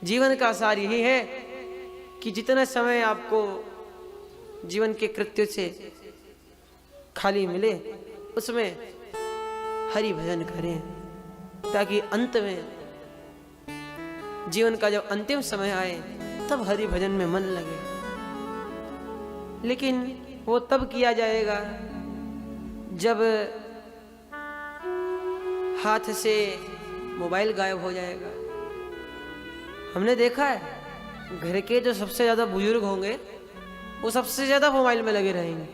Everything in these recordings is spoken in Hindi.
जीवन का सार यही है कि जितना समय आपको जीवन के कृत्य से खाली मिले उसमें हरि भजन करें, ताकि अंत में जीवन का जब अंतिम समय आए तब हरि भजन में मन लगे। लेकिन वो तब किया जाएगा जब हाथ से मोबाइल गायब हो जाएगा। हमने देखा है घर के जो सबसे ज्यादा बुजुर्ग होंगे वो सबसे ज्यादा मोबाइल में लगे रहेंगे।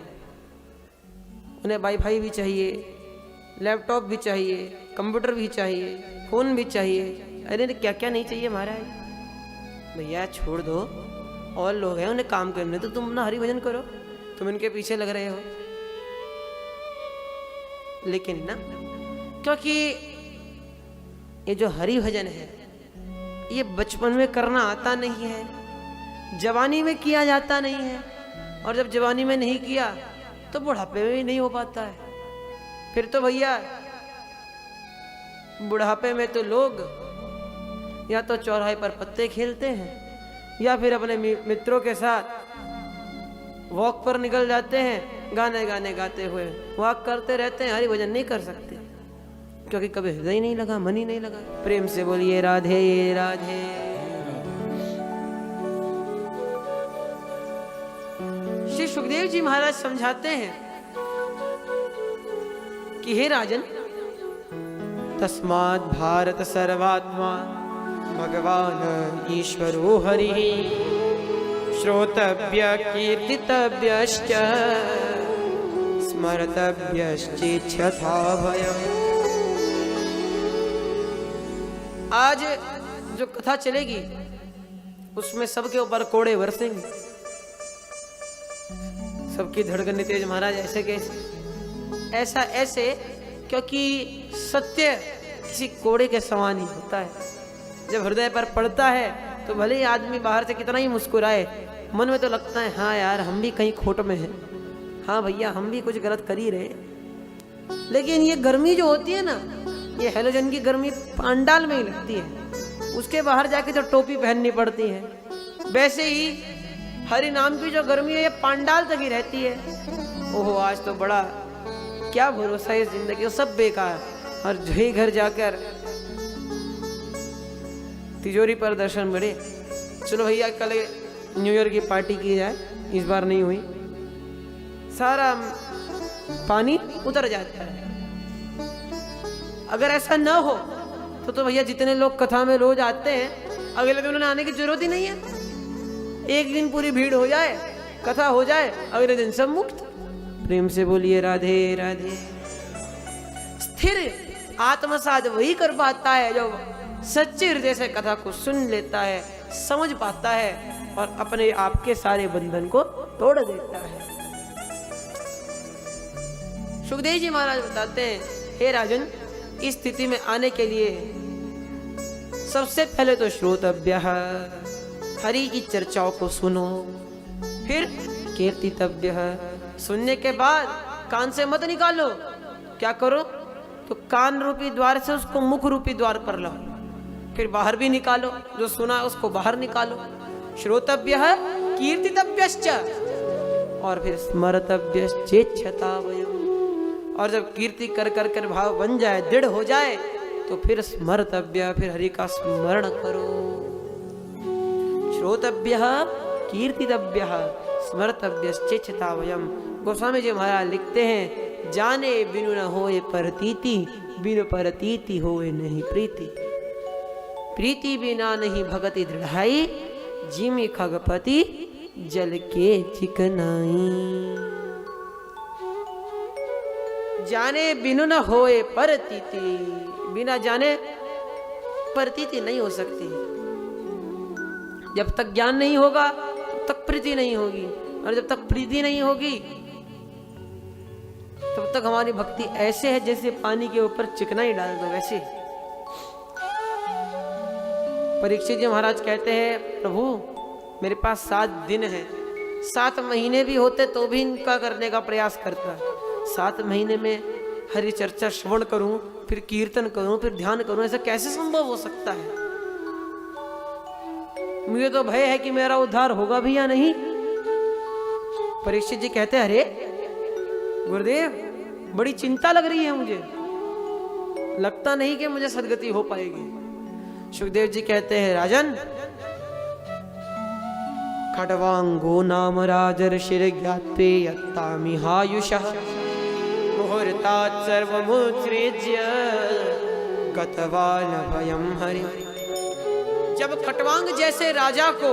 उन्हें वाईफाई भी चाहिए, लैपटॉप भी चाहिए, कंप्यूटर भी चाहिए, फोन भी चाहिए। अरे क्या क्या नहीं चाहिए महाराज। भैया छोड़ दो, और लोग हैं उन्हें काम करने तो तुम ना हरि भजन करो, तुम इनके पीछे लग रहे हो। लेकिन ना, क्योंकि ये जो हरि भजन है ये बचपन में करना आता नहीं है, जवानी में किया जाता नहीं है, और जब जवानी में नहीं किया तो बुढ़ापे में भी नहीं हो पाता है। फिर तो भैया बुढ़ापे में तो लोग या तो चौराहे पर पत्ते खेलते हैं या फिर अपने मित्रों के साथ वॉक पर निकल जाते हैं, गाने गाने गाते हुए वॉक करते रहते हैं, हरि भजन नहीं कर सकते क्योंकि कभी हृदय नहीं लगा, मन ही नहीं लगा। प्रेम से बोलिए राधे राधे। श्री सुखदेव जी महाराज समझाते हैं कि हे राजन, तस्मात् भारत सर्वात्मा भगवान ईश्वरो हरिः श्रोतव्य कीर्तितव्यश्च स्मर्तव्यश्चेच्छथा भयम्। आज जो कथा चलेगी उसमें सबके ऊपर कोड़े बरसेंगे, सबकी धड़कन तेज महाराज। ऐसे कैसे? ऐसा ऐसे क्योंकि सत्य किसी कोड़े के समान ही होता है। जब हृदय पर पड़ता है तो भले ही आदमी बाहर से कितना ही मुस्कुराए, मन में तो लगता है हाँ यार हम भी कहीं खोट में हैं, हाँ भैया हम भी कुछ गलत कर ही रहे। लेकिन ये गर्मी जो होती है ना, ये हेलोजन की गर्मी पांडाल में ही लगती है, उसके बाहर जाके तो टोपी पहननी पड़ती है। वैसे ही हरि नाम की जो गर्मी है ये पांडाल तक ही रहती है। ओहो आज तो बड़ा क्या भरोसा है जिंदगी, वो सब बेकार। और जो ही घर जाकर तिजोरी पर दर्शन मिले, चलो भैया कल न्यू ईयर की पार्टी की जाए, इस बार नहीं हुई, सारा पानी उतर जाता है। अगर ऐसा न हो तो भैया जितने लोग कथा में रोज आते हैं अगले दिन उन्हें आने की जरूरत ही नहीं है। एक दिन पूरी भीड़ हो जाए, कथा हो जाए, अगले दिन सब मुक्त। प्रेम से बोलिए राधे राधे। स्थिर आत्मसात वही कर पाता है जो सच्चे हृदय से कथा को सुन लेता है, समझ पाता है और अपने आप के सारे बंधन को तोड़ देता है। सुखदेव जी महाराज बताते हैं, हे राजन, इस स्थिति में आने के लिए सबसे पहले तो श्रोतव्य, हरि की चर्चाओं को सुनो। फिर कीर्तितव्य, सुनने के बाद कान से मत निकालो। क्या करो? तो कान रूपी द्वार से उसको मुख रूपी द्वार पर लाओ, फिर बाहर भी निकालो, जो सुना उसको बाहर निकालो। श्रोतव्य कीर्तितव्यश्च, और फिर स्मर्तव्यश्चेच्छता वयम्। और जब कीर्ति कर कर कर भाव बन जाए, दृढ़ हो जाए, तो फिर स्मर्तव्य, फिर हरि का स्मरण करो। श्रोतव्य कीर्तितव्य स्मर्तव्यश्चेच्छता वयम्। गोस्वामी जी महाराज लिखते हैं, जाने बिनु न होए परतीति, बिनु परतीति होए नहीं प्रीति। प्रीति बिना नहीं भगति दृढ़ाई, जिमि खगपति जल के चिकनाई। जाने बिनु न होए परतीति, बिना जाने परतीति नहीं हो सकती। जब तक ज्ञान नहीं होगा तब तक प्रीति नहीं होगी, और जब तक प्रीति नहीं होगी तब तक हमारी भक्ति ऐसे है जैसे पानी के ऊपर चिकनाई डाल दो वैसे। परीक्षित जी महाराज कहते हैं, प्रभु मेरे पास 7 दिन है, 7 महीने भी होते तो भी इनका करने का प्रयास करता। 7 महीने में हरि चर्चा श्रवण करूं, फिर कीर्तन करूं, फिर ध्यान करूं, ऐसा कैसे संभव हो सकता है? मुझे तो भय है कि मेरा उद्धार होगा भी या नहीं। परीक्षित जी कहते हैं, अरे गुरुदेव, बड़ी चिंता लग रही है मुझे, लगता नहीं कि मुझे सदगति हो पाएगी। सुखदेव जी कहते हैं, राजन, खड्वांगो नाम राजर्षिर ज्ञात्वे यत्तामिहायुषः मुहूर्तात् सर्वमुत्सृज्य गतवान् भयं हरि। जब खट्वांग जैसे राजा को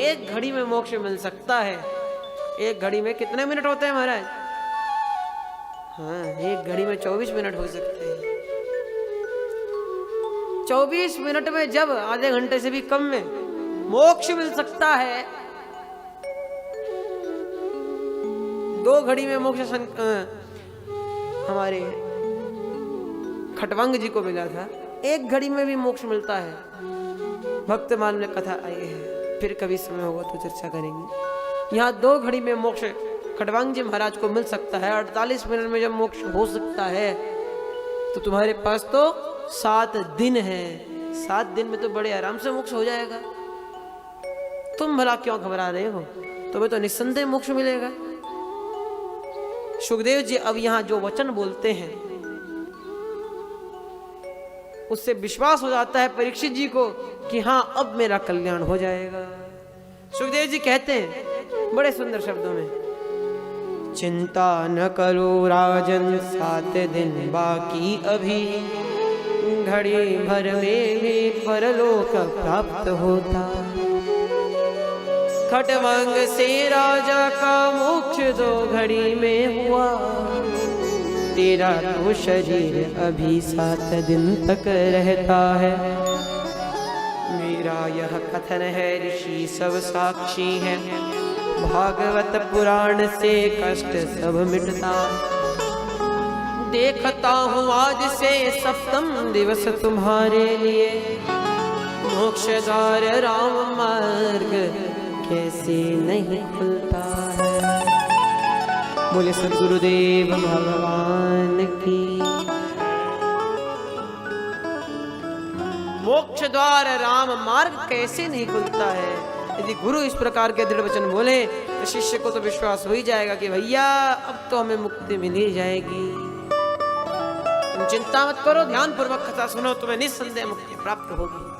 एक घड़ी में मोक्ष मिल सकता है, एक घड़ी में कितने मिनट होते हैं महाराज? हाँ, एक घड़ी में 24 मिनट हो सकते हैं। 24 मिनट में जब आधे घंटे से भी कम में मोक्ष मिल सकता है, 2 घड़ी में मोक्ष हमारे खट्वांग जी को मिला था, 1 घड़ी में भी मोक्ष मिलता है। भक्तमाल में कथा आई है, फिर कभी समय होगा तो चर्चा करेंगे। यहाँ 2 घड़ी में मोक्ष खट्वांग जी महाराज को मिल सकता है, 48 मिनट में जब मोक्ष हो सकता है, तो तुम्हारे पास तो 7 दिन है। 7 दिन में तो बड़े आराम से मोक्ष हो जाएगा। तुम भला क्यों घबरा रहे हो? तुम्हें तो निस्संदेह मोक्ष मिलेगा। सुखदेव जी अब यहाँ जो वचन बोलते हैं उससे विश्वास हो जाता है परीक्षित जी को कि हाँ, अब मेरा कल्याण हो जाएगा। सुखदेव जी कहते हैं बड़े सुंदर शब्दों में, चिंता न करो राजन, 7 दिन बाकी अभी, घड़ी भर में भी परलोक प्राप्त होता। खट्वांग से राजा का मोक्ष 2 घड़ी में हुआ, तेरा तो शरीर अभी 7 दिन तक रहता है। मेरा यह कथन है, ऋषि सब साक्षी हैं, भागवत पुराण से कष्ट सब मिटता। देखता हूँ आज से 7वां दिवस तुम्हारे लिए, मोक्ष द्वार राम मार्ग कैसे नहीं खुलता है। बोले सद्गुरुदेव भगवान की। मोक्ष द्वार राम मार्ग कैसे नहीं खुलता है। यदि गुरु इस प्रकार के दृढ़ वचन बोले तो शिष्य को तो विश्वास हो ही जाएगा कि भैया अब तो हमें मुक्ति मिल ही जाएगी। तुम चिंता मत करो, ध्यान पूर्वक कथा सुनो, तुम्हें निस्संदेह मुक्ति प्राप्त होगी।